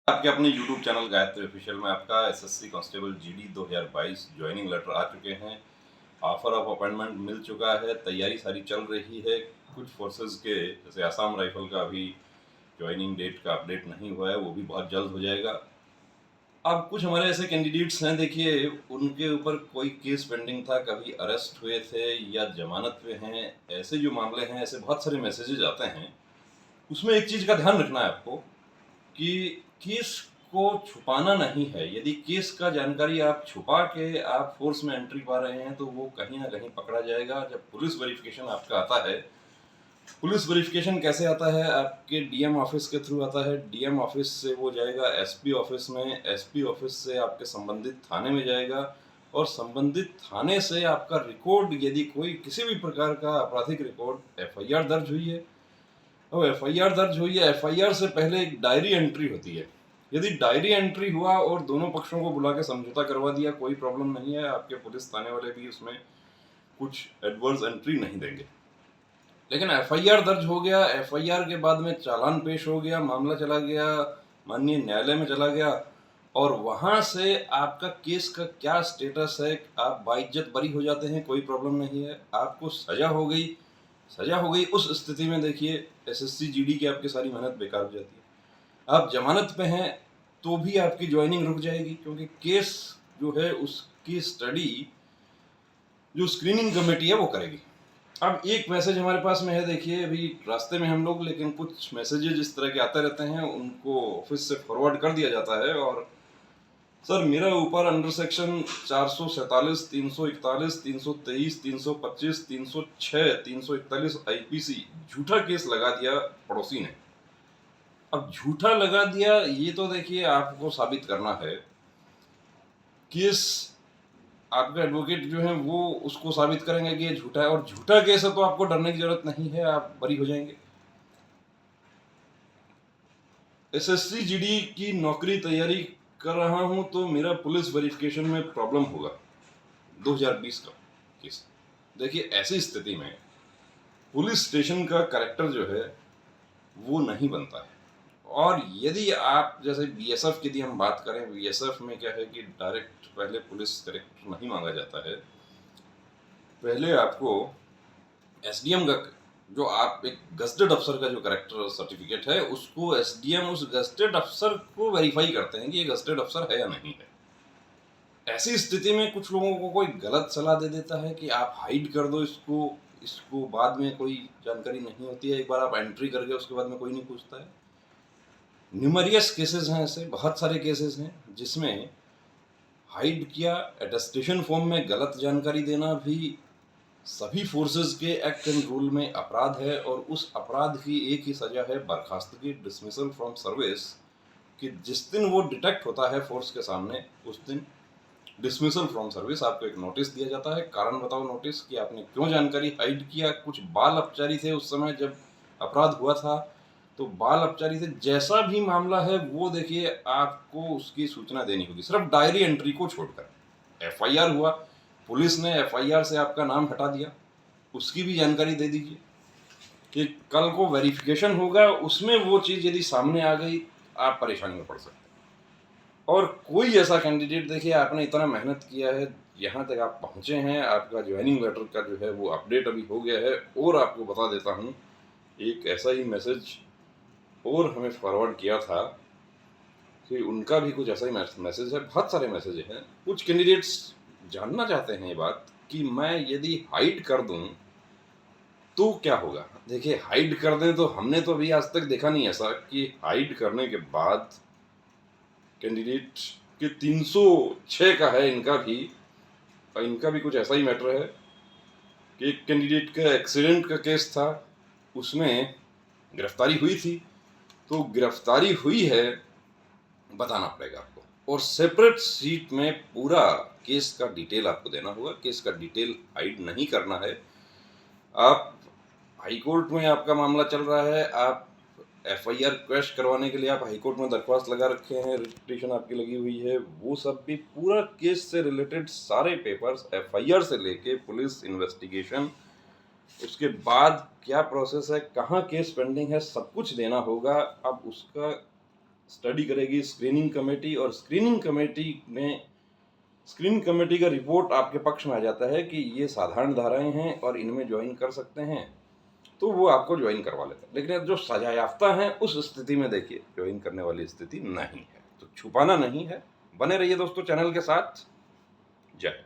आपके अपने YouTube channel Gayatri official में आपका SSC constable GD 2022 joining letter आ चुके हैं। ऑफर ऑफ अपॉइंटमेंट मिल चुका है, तैयारी सारी चल रही है। कुछ फोर्सेस के जैसे आसाम राइफल का अभी ज्वाइनिंग डेट का अपडेट नहीं हुआ है, वो भी बहुत जल्द हो जाएगा। अब कुछ हमारे ऐसे कैंडिडेट्स हैं, देखिए उनके ऊपर कोई केस पेंडिंग था, कभी अरेस्ट हुए थे या जमानत पे हैं, ऐसे जो मामले हैं, ऐसे बहुत सारे मैसेजेज आते हैं। उसमें एक चीज़ का ध्यान रखना है आपको कि केस को छुपाना नहीं है। यदि केस का जानकारी आप छुपा के आप फोर्स में एंट्री पा रहे हैं तो वो कहीं ना कहीं पकड़ा जाएगा। जब पुलिस वेरिफिकेशन आपका आता है, पुलिस वेरिफिकेशन कैसे आता है, आपके डीएम ऑफिस के थ्रू आता है। डीएम ऑफिस से वो जाएगा एसपी ऑफिस में, एसपी ऑफिस से आपके संबंधित थाने में जाएगा और संबंधित थाने से आपका रिकॉर्ड, यदि कोई किसी भी प्रकार का आपराधिक रिकॉर्ड एफआईआर दर्ज हुई है, तो एफआईआर दर्ज हुई है, एफआईआर से पहले एक डायरी एंट्री होती है। यदि डायरी एंट्री हुआ और दोनों पक्षों को बुला के समझौता करवा दिया, कोई प्रॉब्लम नहीं है, आपके पुलिस थाने वाले भी उसमें कुछ एडवर्स एंट्री नहीं देंगे। लेकिन एफआईआर दर्ज हो गया, एफआईआर के बाद में चालान पेश हो गया, मामला चला गया, माननीय न्यायालय में चला गया और वहां से आपका केस का क्या स्टेटस है, आप बाइज्जत बरी हो जाते हैं, कोई प्रॉब्लम नहीं है। आपको सजा हो गई, सजा हो गई, उस स्थिति में देखिए एसएससी जीडी की आपकी सारी मेहनत बेकार हो जाती है। आप जमानत पे हैं तो भी आपकी ज्वाइनिंग रुक जाएगी, क्योंकि केस जो है उसकी स्टडी जो स्क्रीनिंग कमेटी है वो करेगी। अब एक मैसेज हमारे पास में है, देखिए अभी रास्ते में हम लोग, लेकिन कुछ मैसेजेज इस तरह के आते रहते हैं, उनको ऑफिस से फॉरवर्ड कर दिया जाता है। और सर मेरा ऊपर अंडर सेक्शन 447, 341, 323, 325, 306, 341 आईपीसी झूठा केस लगा दिया पड़ोसी ने। अब झूठा लगा दिया, ये तो देखिए आपको साबित करना है। केस आपके एडवोकेट जो है वो उसको साबित करेंगे कि ये झूठा है, और झूठा केस है तो आपको डरने की जरूरत नहीं है, आप बरी हो जाएंगे। एसएससी जीडी की नौकरी तैयारी कर रहा हूं तो मेरा पुलिस वेरिफिकेशन में प्रॉब्लम होगा, 2020 का केस। देखिए ऐसी स्थिति में पुलिस स्टेशन का कैरेक्टर जो है वो नहीं बनता है। और यदि आप जैसे बीएसएफ की यदि हम बात करें, बीएसएफ में क्या है कि डायरेक्ट पहले पुलिस कैरेक्टर नहीं मांगा जाता है। पहले आपको एसडीएम का, जो आप एक गस्टेड अफसर का जो करेक्टर सर्टिफिकेट है, उसको एसडीएम उस गस्टेड अफसर को वेरीफाई करते हैं कि ये गस्टेड अफसर है या नहीं है। ऐसी स्थिति में कुछ लोगों को कोई गलत सलाह दे देता है कि आप हाइड कर दो इसको, इसको बाद में कोई जानकारी नहीं होती है, एक बार आप एंट्री कर गए उसके बाद में कोई नहीं पूछता है। न्यूमरियस केसेस हैं, ऐसे बहुत सारे केसेस हैं जिसमें हाइड किया, अटेस्टेशन फॉर्म में गलत जानकारी देना भी सभी फोर्सेस के एक्ट एंड रूल में अपराध है। और उस अपराध की एक ही सजा है, बर्खास्तगी, डिसमिसल फ्रॉम सर्विस। कि जिस दिन वो डिटेक्ट होता है फोर्स के सामने, उस दिन डिसमिसल फ्रॉम सर्विस, आपको एक नोटिस दिया जाता है, कारण बताओ नोटिस, कि आपने क्यों जानकारी हाइड किया। कुछ बाल अपचारी थे उस समय जब अपराध हुआ था, तो बाल अपचारी थे, जैसा भी मामला है वो देखिए आपको उसकी सूचना देनी होगी, सिर्फ डायरी एंट्री को छोड़कर। एफआईआर हुआ, पुलिस ने एफआईआर से आपका नाम हटा दिया, उसकी भी जानकारी दे दीजिए कि कल को वेरिफिकेशन होगा, उसमें वो चीज़ यदि सामने आ गई आप परेशानी में पड़ सकते हैं। और कोई ऐसा कैंडिडेट, देखिए आपने इतना मेहनत किया है, यहाँ तक आप पहुँचे हैं, आपका ज्वाइनिंग लेटर का जो है वो अपडेट अभी हो गया है। और आपको बता देता हूँ, एक ऐसा ही मैसेज और हमें फॉरवर्ड किया था कि उनका भी कुछ ऐसा ही मैसेज है। बहुत सारे मैसेज हैं। कुछ कैंडिडेट्स जानना चाहते हैं ये बात कि मैं यदि हाइड कर दूं तो क्या होगा। देखिए हाइड कर दें तो हमने तो अभी आज तक देखा नहीं ऐसा कि हाइड करने के बाद कैंडिडेट के 306 का है इनका भी, और इनका भी कुछ ऐसा ही मैटर है कि एक कैंडिडेट का एक्सीडेंट का केस था, उसमें गिरफ्तारी हुई थी, तो गिरफ्तारी हुई है बताना पड़ेगा आपको, और सेपरेट सीट में पूरा केस का डिटेल आपको देना होगा। केस का डिटेल हाइड नहीं करना है। आप हाई कोर्ट में आपका मामला चल रहा है, आप एफआईआर क्वैश करवाने के लिए आप हाई कोर्ट में दरख्वास्त लगा रखे हैं, रिट आपकी लगी हुई है, वो सब भी पूरा केस से रिलेटेड सारे पेपर्स, एफआईआर से लेके पुलिस इन्वेस्टिगेशन, उसके बाद क्या प्रोसेस है, कहाँ केस पेंडिंग है, सब कुछ देना होगा। अब उसका स्टडी करेगी स्क्रीनिंग कमेटी, और स्क्रीनिंग कमेटी का रिपोर्ट आपके पक्ष में आ जाता है कि ये साधारण धाराएं हैं और इनमें ज्वाइन कर सकते हैं, तो वो आपको ज्वाइन करवा लेते हैं। लेकिन जो सजा याफ्ता हैं उस स्थिति में देखिए ज्वाइन करने वाली स्थिति नहीं है। तो छुपाना नहीं है, बने रहिए दोस्तों चैनल के साथ। जय।